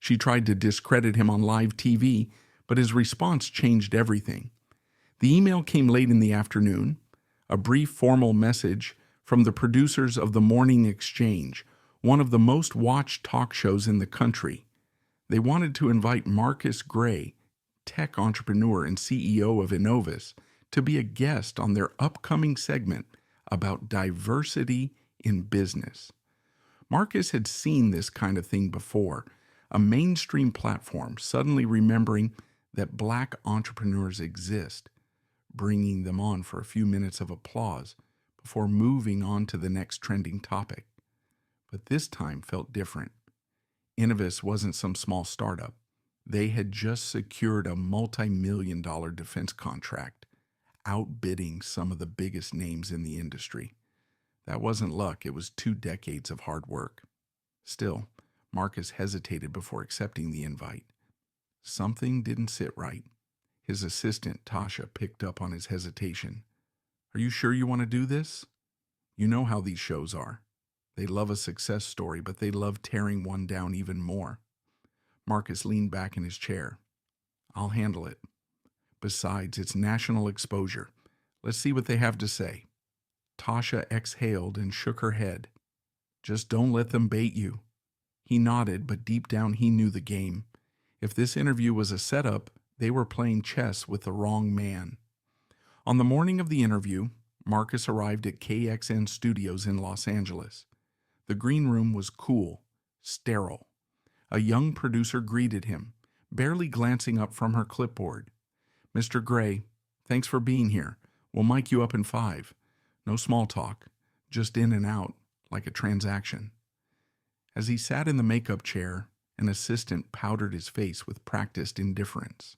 She tried to discredit him on live TV, but his response changed everything. The email came late in the afternoon, a brief formal message from the producers of The Morning Exchange, one of the most watched talk shows in the country. They wanted to invite Marcus Gray, tech entrepreneur and CEO of Innovis, to be a guest on their upcoming segment about diversity in business. Marcus had seen this kind of thing before, a mainstream platform suddenly remembering that Black entrepreneurs exist, bringing them on for a few minutes of applause before moving on to the next trending topic. But this time felt different. Innovis wasn't some small startup. They had just secured a multi-million-dollar defense contract, outbidding some of the biggest names in the industry. That wasn't luck, it was 2 decades of hard work. Still, Marcus hesitated before accepting the invite. Something didn't sit right. His assistant, Tasha, picked up on his hesitation. "Are you sure you want to do this? You know how these shows are. They love a success story, but they love tearing one down even more." Marcus leaned back in his chair. "I'll handle it. Besides, it's national exposure. Let's see what they have to say." Tasha exhaled and shook her head. "Just don't let them bait you." He nodded, but deep down he knew the game. If this interview was a setup, they were playing chess with the wrong man. On the morning of the interview, Marcus arrived at KXN Studios in Los Angeles. The green room was cool, sterile. A young producer greeted him, barely glancing up from her clipboard. "Mr. Gray, thanks for being here. We'll mic you up in 5. No small talk, just in and out, like a transaction." As he sat in the makeup chair, an assistant powdered his face with practiced indifference.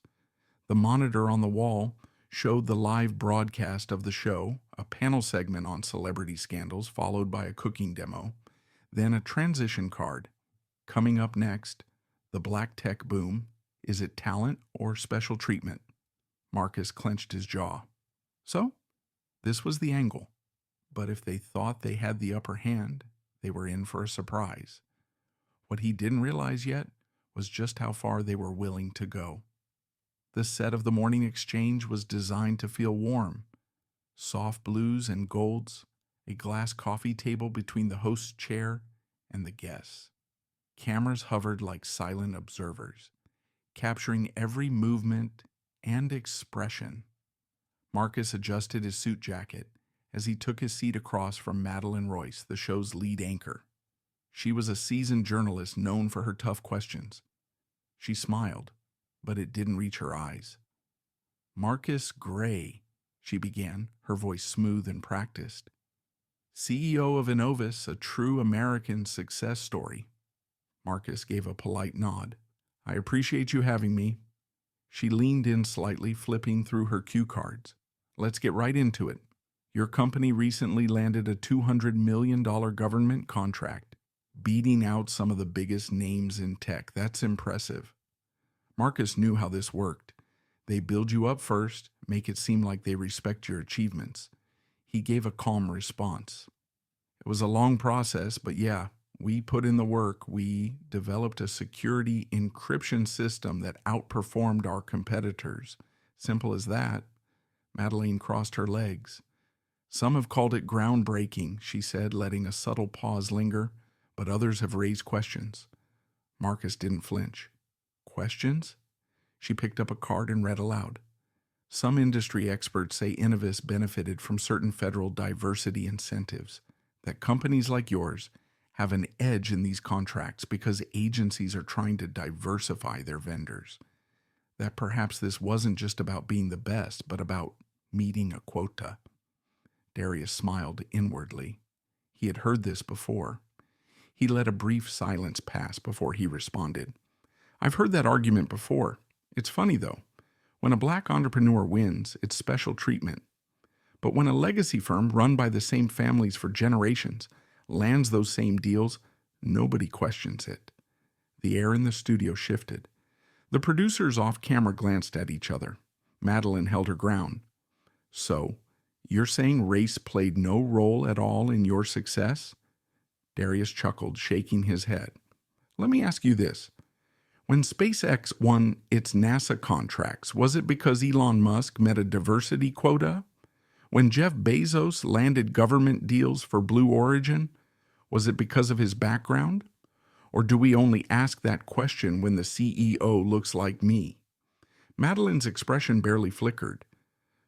The monitor on the wall showed the live broadcast of the show, a panel segment on celebrity scandals followed by a cooking demo, then a transition card. Coming up next, the black tech boom. Is it talent or special treatment? Marcus clenched his jaw. So, this was the angle. But if they thought they had the upper hand, they were in for a surprise. What he didn't realize yet was just how far they were willing to go. The set of The Morning Exchange was designed to feel warm. Soft blues and golds, a glass coffee table between the host's chair and the guests. Cameras hovered like silent observers, capturing every movement and expression. Marcus adjusted his suit jacket as he took his seat across from Madeline Royce, the show's lead anchor. She was a seasoned journalist known for her tough questions. She smiled, but it didn't reach her eyes. "Marcus Gray," she began, her voice smooth and practiced. "CEO of Innovis, a true American success story." Marcus gave a polite nod. "I appreciate you having me." She leaned in slightly, flipping through her cue cards. "Let's get right into it. Your company recently landed a $200 million government contract, beating out some of the biggest names in tech. That's impressive." Marcus knew how this worked. They build you up first, make it seem like they respect your achievements. He gave a calm response. "It was a long process, but yeah, we put in the work. We developed a security encryption system that outperformed our competitors. Simple as that." Madeline crossed her legs. "Some have called it groundbreaking," she said, letting a subtle pause linger, "but others have raised questions." Marcus didn't flinch. "Questions?" She picked up a card and read aloud. "Some industry experts say Innovis benefited from certain federal diversity incentives, that companies like yours have an edge in these contracts because agencies are trying to diversify their vendors. That perhaps this wasn't just about being the best, but about meeting a quota." Darius smiled inwardly. He had heard this before. He let a brief silence pass before he responded. "I've heard that argument before. It's funny, though. When a black entrepreneur wins, it's special treatment. But when a legacy firm run by the same families for generations lands those same deals, nobody questions it." The air in the studio shifted. The producers off camera glanced at each other. Madeline held her ground. "So, you're saying race played no role at all in your success?" Darius chuckled, shaking his head. "Let me ask you this. When SpaceX won its NASA contracts, was it because Elon Musk met a diversity quota? When Jeff Bezos landed government deals for Blue Origin, was it because of his background? Or do we only ask that question when the CEO looks like me? Madeline's expression barely flickered.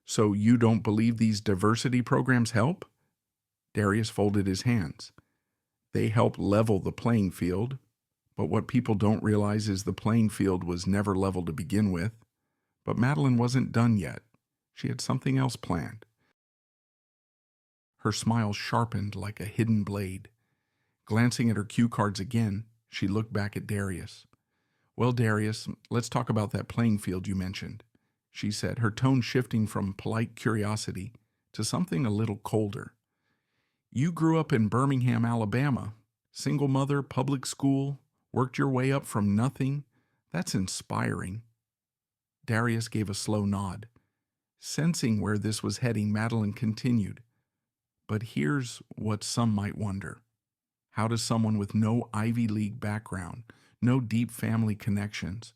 So you don't believe these diversity programs help? Darius folded his hands. They help level the playing field, but what people don't realize is the playing field was never level to begin with. But Madeline wasn't done yet. She had something else planned. Her smile sharpened like a hidden blade. Glancing at her cue cards again, she looked back at Darius. Well, Darius, let's talk about that playing field you mentioned, she said, her tone shifting from polite curiosity to something a little colder. You grew up in Birmingham, Alabama. Single mother, public school, worked your way up from nothing. That's inspiring. Darius gave a slow nod. Sensing where this was heading, Madeline continued. But here's what some might wonder. How does someone with no Ivy League background, no deep family connections,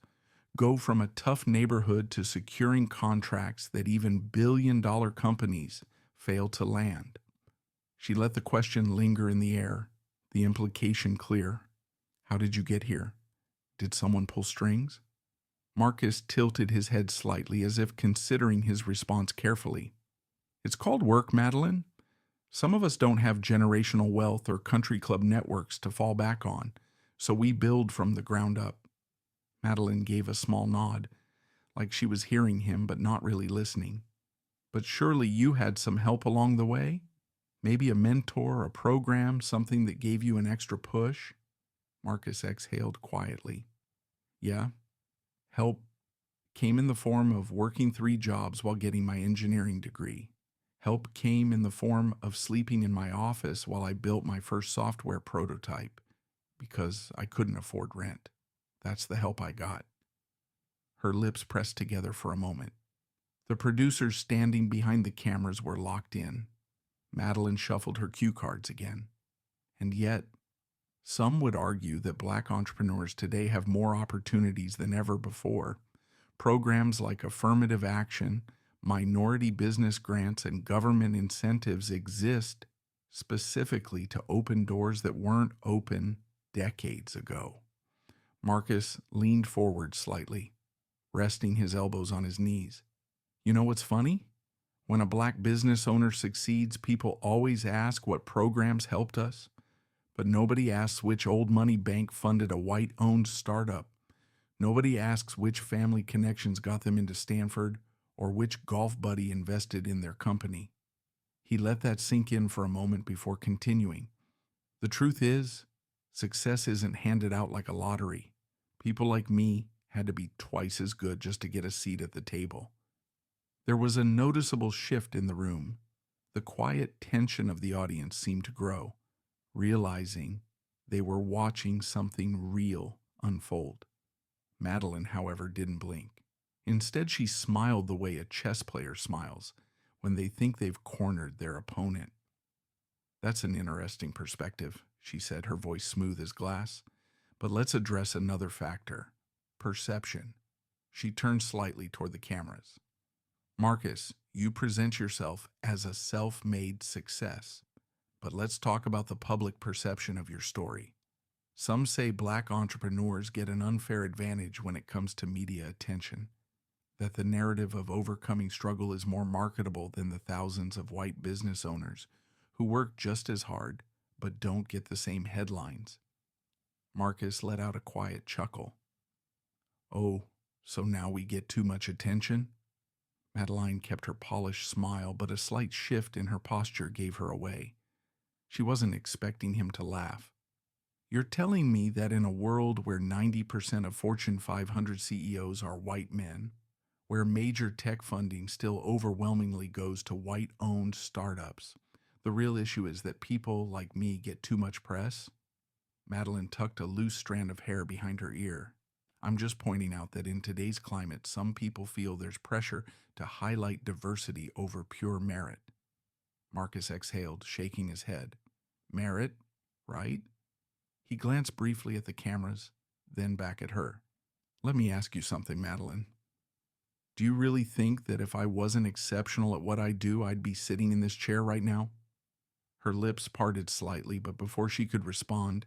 go from a tough neighborhood to securing contracts that even billion-dollar companies fail to land? She let the question linger in the air, the implication clear. How did you get here? Did someone pull strings? Marcus tilted his head slightly as if considering his response carefully. It's called work, Madeline. Some of us don't have generational wealth or country club networks to fall back on, so we build from the ground up. Madeline gave a small nod, like she was hearing him but not really listening. But surely you had some help along the way? Maybe a mentor, a program, something that gave you an extra push? Marcus exhaled quietly. Yeah, help came in the form of working 3 jobs while getting my engineering degree. Help came in the form of sleeping in my office while I built my first software prototype because I couldn't afford rent. That's the help I got. Her lips pressed together for a moment. The producers standing behind the cameras were locked in. Madeline shuffled her cue cards again. And yet, some would argue that Black entrepreneurs today have more opportunities than ever before. Programs like affirmative action, minority business grants, and government incentives exist specifically to open doors that weren't open decades ago. Marcus leaned forward slightly, resting his elbows on his knees. You know what's funny? When a Black business owner succeeds, people always ask what programs helped us, but nobody asks which old money bank funded a white-owned startup. Nobody asks which family connections got them into Stanford or which golf buddy invested in their company. He let that sink in for a moment before continuing. The truth is, success isn't handed out like a lottery. People like me had to be twice as good just to get a seat at the table. There was a noticeable shift in the room. The quiet tension of the audience seemed to grow, realizing they were watching something real unfold. Madeline, however, didn't blink. Instead, she smiled the way a chess player smiles when they think they've cornered their opponent. That's an interesting perspective, she said, her voice smooth as glass. But let's address another factor, perception. She turned slightly toward the cameras. Marcus, you present yourself as a self-made success. But let's talk about the public perception of your story. Some say Black entrepreneurs get an unfair advantage when it comes to media attention, that the narrative of overcoming struggle is more marketable than the thousands of white business owners who work just as hard but don't get the same headlines. Marcus let out a quiet chuckle. Oh, so now we get too much attention? Madeline kept her polished smile, but a slight shift in her posture gave her away. She wasn't expecting him to laugh. You're telling me that in a world where 90% of Fortune 500 CEOs are white men, where major tech funding still overwhelmingly goes to white-owned startups, the real issue is that people like me get too much press? Madeline tucked a loose strand of hair behind her ear. I'm just pointing out that in today's climate, some people feel there's pressure to highlight diversity over pure merit. Marcus exhaled, shaking his head. Merit, right? He glanced briefly at the cameras, then back at her. Let me ask you something, Madeline. Do you really think that if I wasn't exceptional at what I do, I'd be sitting in this chair right now? Her lips parted slightly, but before she could respond,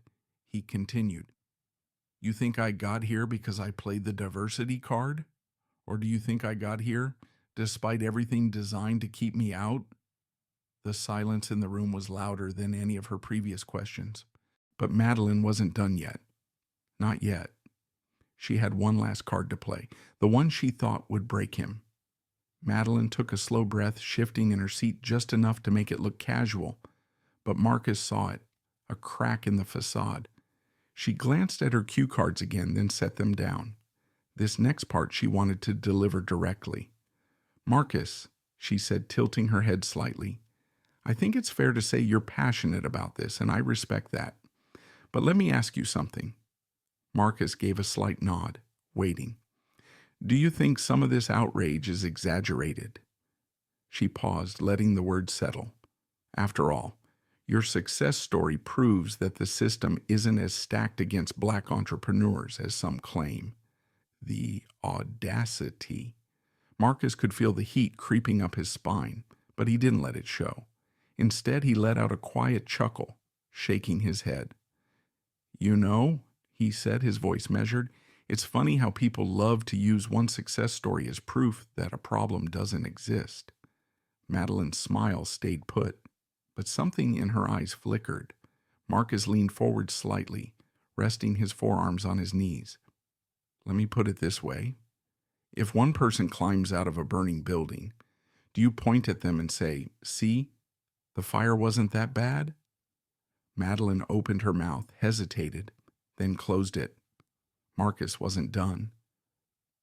he continued. You think I got here because I played the diversity card? Or do you think I got here despite everything designed to keep me out? The silence in the room was louder than any of her previous questions. But Madeline wasn't done yet. Not yet. She had one last card to play, the one she thought would break him. Madeline took a slow breath, shifting in her seat just enough to make it look casual, but Marcus saw it, a crack in the facade. She glanced at her cue cards again, then set them down. This next part she wanted to deliver directly. Marcus, she said, tilting her head slightly, I think it's fair to say you're passionate about this, and I respect that. But let me ask you something. Marcus gave a slight nod, waiting. Do you think some of this outrage is exaggerated? She paused, letting the words settle. After all, your success story proves that the system isn't as stacked against black entrepreneurs as some claim. The audacity. Marcus could feel the heat creeping up his spine, but he didn't let it show. Instead, he let out a quiet chuckle, shaking his head. You know, he said, his voice measured, it's funny how people love to use one success story as proof that a problem doesn't exist. Madeline's smile stayed put, but something in her eyes flickered. Marcus leaned forward slightly, resting his forearms on his knees. Let me put it this way. If one person climbs out of a burning building, do you point at them and say, see, the fire wasn't that bad? Madeline opened her mouth, hesitated, then closed it. Marcus wasn't done.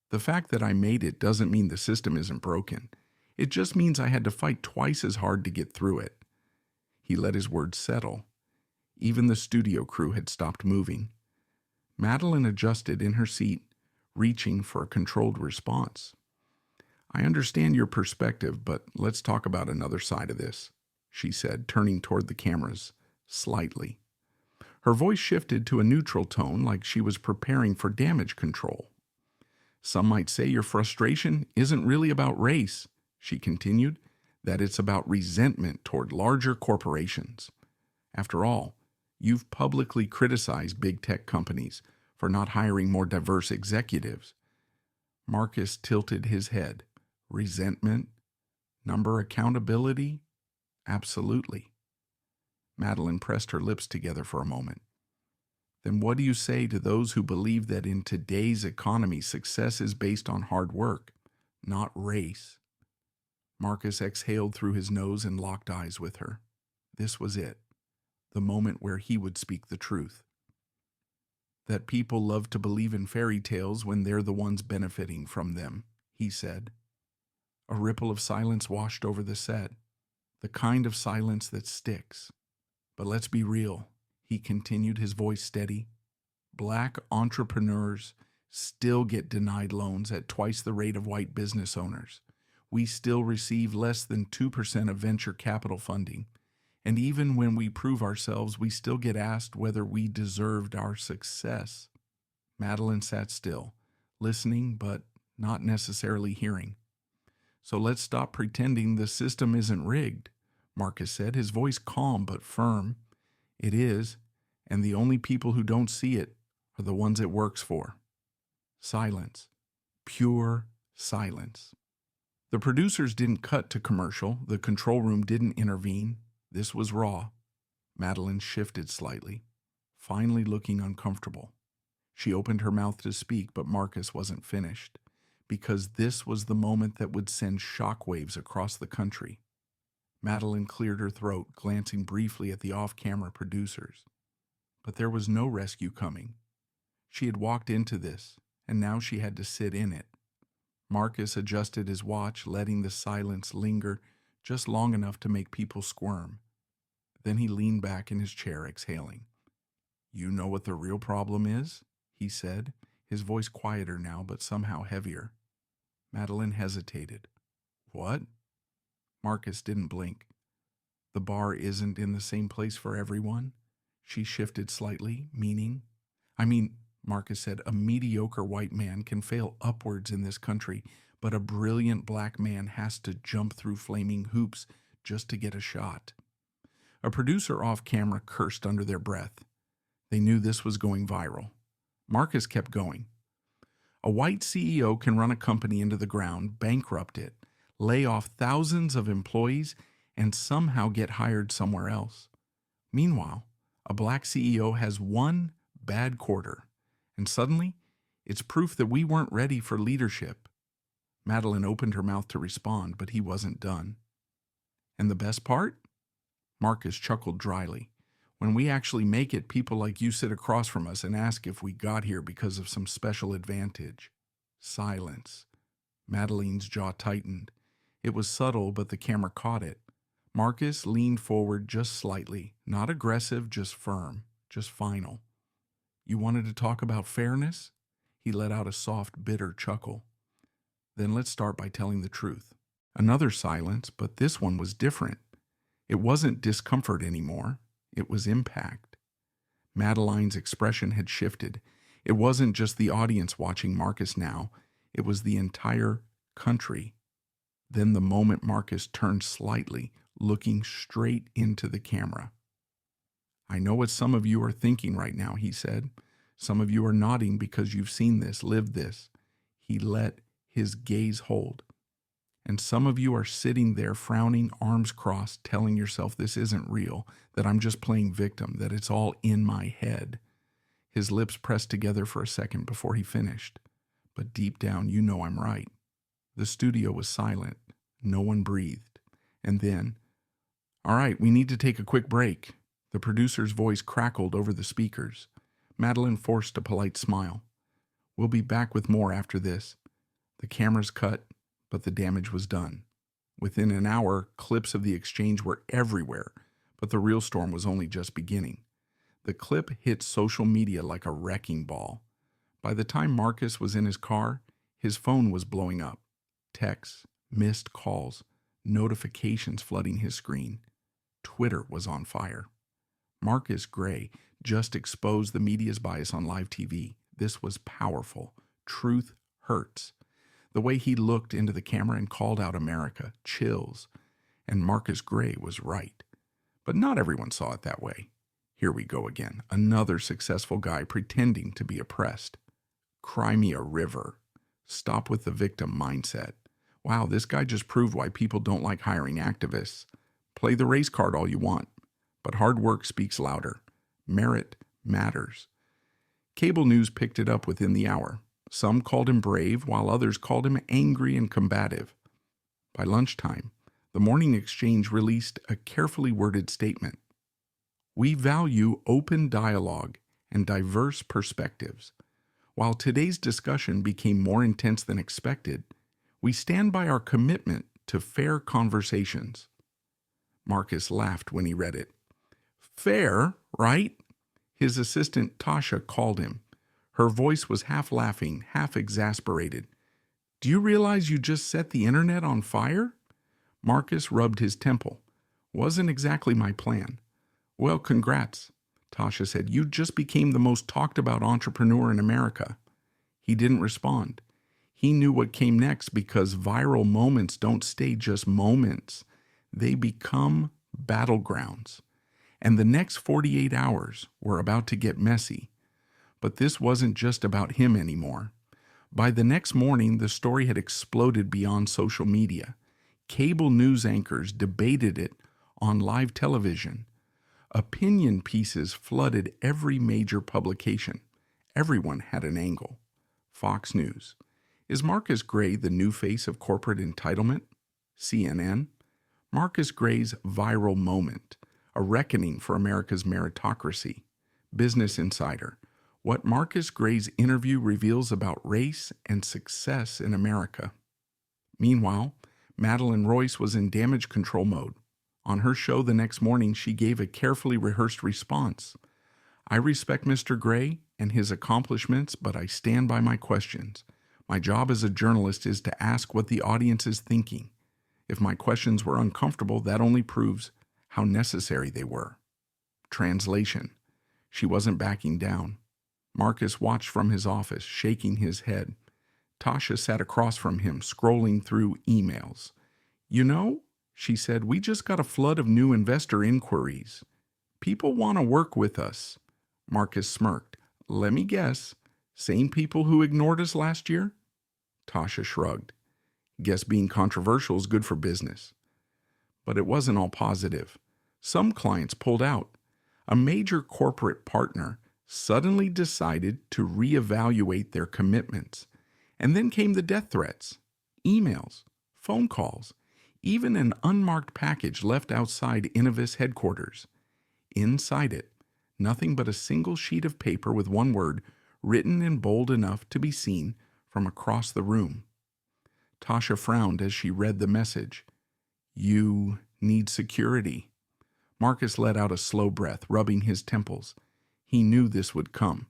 The fact that I made it doesn't mean the system isn't broken. It just means I had to fight twice as hard to get through it. He let his words settle. Even the studio crew had stopped moving. Madeline adjusted in her seat, reaching for a controlled response. I understand your perspective, but let's talk about another side of this, she said, turning toward the cameras, slightly. Her voice shifted to a neutral tone, like she was preparing for damage control. Some might say your frustration isn't really about race, she continued, that it's about resentment toward larger corporations. After all, you've publicly criticized big tech companies for not hiring more diverse executives. Marcus tilted his head. Resentment? Number accountability? Absolutely. Madeline pressed her lips together for a moment. Then what do you say to those who believe that in today's economy, success is based on hard work, not race? Marcus exhaled through his nose and locked eyes with her. This was it, the moment where he would speak the truth. That people love to believe in fairy tales when they're the ones benefiting from them, he said. A ripple of silence washed over the set, the kind of silence that sticks. But let's be real, he continued, his voice steady. Black entrepreneurs still get denied loans at twice the rate of white business owners. We still receive less than 2% of venture capital funding. And even when we prove ourselves, we still get asked whether we deserved our success. Madeline sat still, listening but not necessarily hearing. So let's stop pretending the system isn't rigged, Marcus said, his voice calm but firm. It is, and the only people who don't see it are the ones it works for. Silence. Pure silence. The producers didn't cut to commercial. The control room didn't intervene. This was raw. Madeline shifted slightly, finally looking uncomfortable. She opened her mouth to speak, but Marcus wasn't finished, because this was the moment that would send shockwaves across the country. Madeline cleared her throat, glancing briefly at the off-camera producers. But there was no rescue coming. She had walked into this, and now she had to sit in it. Marcus adjusted his watch, letting the silence linger just long enough to make people squirm. Then he leaned back in his chair, exhaling. You know what the real problem is? He said, his voice quieter now, but somehow heavier. Madeline hesitated. What? Marcus didn't blink. The bar isn't in the same place for everyone. She shifted slightly, meaning, Marcus said, a mediocre white man can fail upwards in this country, but a brilliant black man has to jump through flaming hoops just to get a shot. A producer off camera cursed under their breath. They knew this was going viral. Marcus kept going. A white CEO can run a company into the ground, bankrupt it, lay off thousands of employees, and somehow get hired somewhere else. Meanwhile, a black CEO has one bad quarter, and suddenly, it's proof that we weren't ready for leadership. Madeline opened her mouth to respond, but he wasn't done. And the best part? Marcus chuckled dryly. When we actually make it, people like you sit across from us and ask if we got here because of some special advantage. Silence. Madeline's jaw tightened. It was subtle, but the camera caught it. Marcus leaned forward just slightly, not aggressive, just firm, just final. You wanted to talk about fairness? He let out a soft, bitter chuckle. Then let's start by telling the truth. Another silence, but this one was different. It wasn't discomfort anymore. It was impact. Madeline's expression had shifted. It wasn't just the audience watching Marcus now. It was the entire country. Then the moment Marcus turned slightly, looking straight into the camera. I know what some of you are thinking right now, he said. Some of you are nodding because you've seen this, lived this. He let his gaze hold. And some of you are sitting there frowning, arms crossed, telling yourself this isn't real, that I'm just playing victim, that it's all in my head. His lips pressed together for a second before he finished. But deep down, you know I'm right. The studio was silent. No one breathed. And then, all right, we need to take a quick break. The producer's voice crackled over the speakers. Madeline forced a polite smile. We'll be back with more after this. The cameras cut, but the damage was done. Within an hour, clips of the exchange were everywhere, but the real storm was only just beginning. The clip hit social media like a wrecking ball. By the time Marcus was in his car, his phone was blowing up. Texts, missed calls, notifications flooding his screen. Twitter was on fire. Marcus Gray just exposed the media's bias on live TV. This was powerful. Truth hurts. The way he looked into the camera and called out America, chills. And Marcus Gray was right. But not everyone saw it that way. Here we go again. Another successful guy pretending to be oppressed. Cry me a river. Stop with the victim mindset. Wow, this guy just proved why people don't like hiring activists. Play the race card all you want. But hard work speaks louder. Merit matters. Cable news picked it up within the hour. Some called him brave, while others called him angry and combative. By lunchtime, the Morning Exchange released a carefully worded statement. We value open dialogue and diverse perspectives. While today's discussion became more intense than expected, we stand by our commitment to fair conversations. Marcus laughed when he read it. Fair, right? His assistant Tasha called him. Her voice was half laughing, half exasperated. Do you realize you just set the internet on fire? Marcus rubbed his temple. Wasn't exactly my plan. Well, congrats, Tasha said. You just became the most talked about entrepreneur in America. He didn't respond. He knew what came next because viral moments don't stay just moments. They become battlegrounds. And the next 48 hours were about to get messy. But this wasn't just about him anymore. By the next morning, the story had exploded beyond social media. Cable news anchors debated it on live television. Opinion pieces flooded every major publication. Everyone had an angle. Fox News. Is Marcus Gray the new face of corporate entitlement? CNN. Marcus Gray's viral moment. A reckoning for America's meritocracy. Business Insider. What Marcus Gray's interview reveals about race and success in America. Meanwhile, Madeline Royce was in damage control mode. On her show the next morning, she gave a carefully rehearsed response. I respect Mr. Gray and his accomplishments, but I stand by my questions. My job as a journalist is to ask what the audience is thinking. If my questions were uncomfortable, that only proves how necessary they were. Translation. She wasn't backing down. Marcus watched from his office, shaking his head. Tasha sat across from him, scrolling through emails. "You know," she said, "we just got a flood of new investor inquiries. People want to work with us." Marcus smirked. "Let me guess. Same people who ignored us last year?" Tasha shrugged. "Guess being controversial is good for business." But it wasn't all positive. Some clients pulled out. A major corporate partner suddenly decided to reevaluate their commitments. And then came the death threats, emails, phone calls, even an unmarked package left outside Innovis headquarters. Inside it, nothing but a single sheet of paper with one word written in bold enough to be seen from across the room. Tasha frowned as she read the message. "You need security." Marcus let out a slow breath, rubbing his temples. He knew this would come.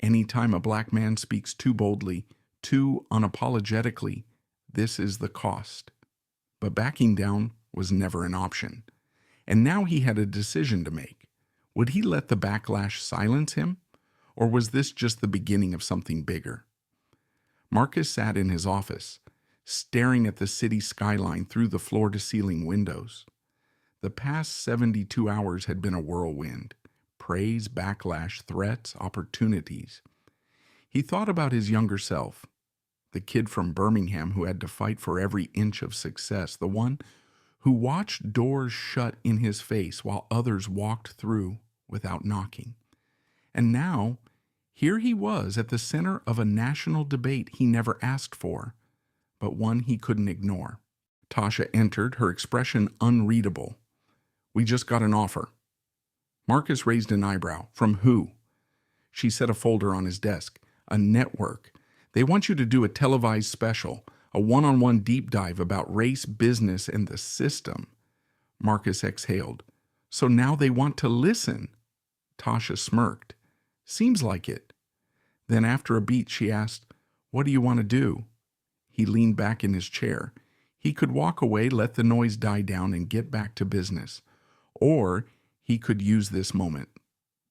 Any time a black man speaks too boldly, too unapologetically, this is the cost. But backing down was never an option. And now he had a decision to make. Would he let the backlash silence him? Or was this just the beginning of something bigger? Marcus sat in his office, staring at the city skyline through the floor-to-ceiling windows. The past 72 hours had been a whirlwind. Praise, backlash, threats, opportunities. He thought about his younger self, the kid from Birmingham who had to fight for every inch of success, the one who watched doors shut in his face while others walked through without knocking. And now, here he was at the center of a national debate he never asked for, but one he couldn't ignore. Tasha entered, her expression unreadable. "We just got an offer." Marcus raised an eyebrow. "From who?" She set a folder on his desk. "A network. They want you to do a televised special, a one-on-one deep dive about race, business, and the system." Marcus exhaled. "So now they want to listen." Tasha smirked. "Seems like it." Then after a beat, she asked, "What do you want to do?" He leaned back in his chair. He could walk away, let the noise die down, and get back to business. Or he could use this moment,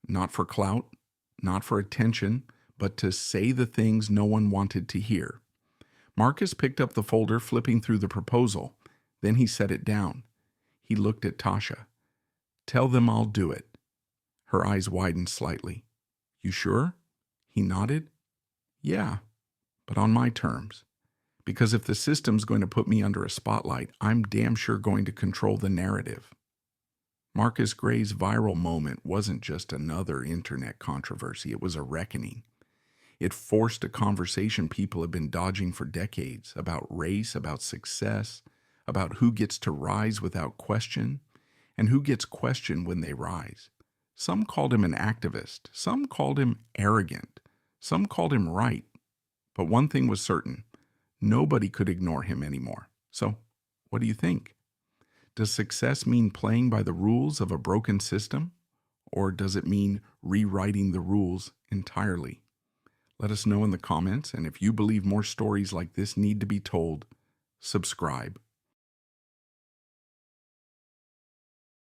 not for clout, not for attention, but to say the things no one wanted to hear. Marcus picked up the folder, flipping through the proposal. Then he set it down. He looked at Tasha. "Tell them I'll do it." Her eyes widened slightly. "You sure?" He nodded. "Yeah, but on my terms. Because if the system's going to put me under a spotlight, I'm damn sure going to control the narrative." Marcus Gray's viral moment wasn't just another internet controversy, it was a reckoning. It forced a conversation people had been dodging for decades about race, about success, about who gets to rise without question, and who gets questioned when they rise. Some called him an activist, some called him arrogant, some called him right. But one thing was certain, nobody could ignore him anymore. So, what do you think? Does success mean playing by the rules of a broken system? Or does it mean rewriting the rules entirely? Let us know in the comments, and if you believe more stories like this need to be told, subscribe.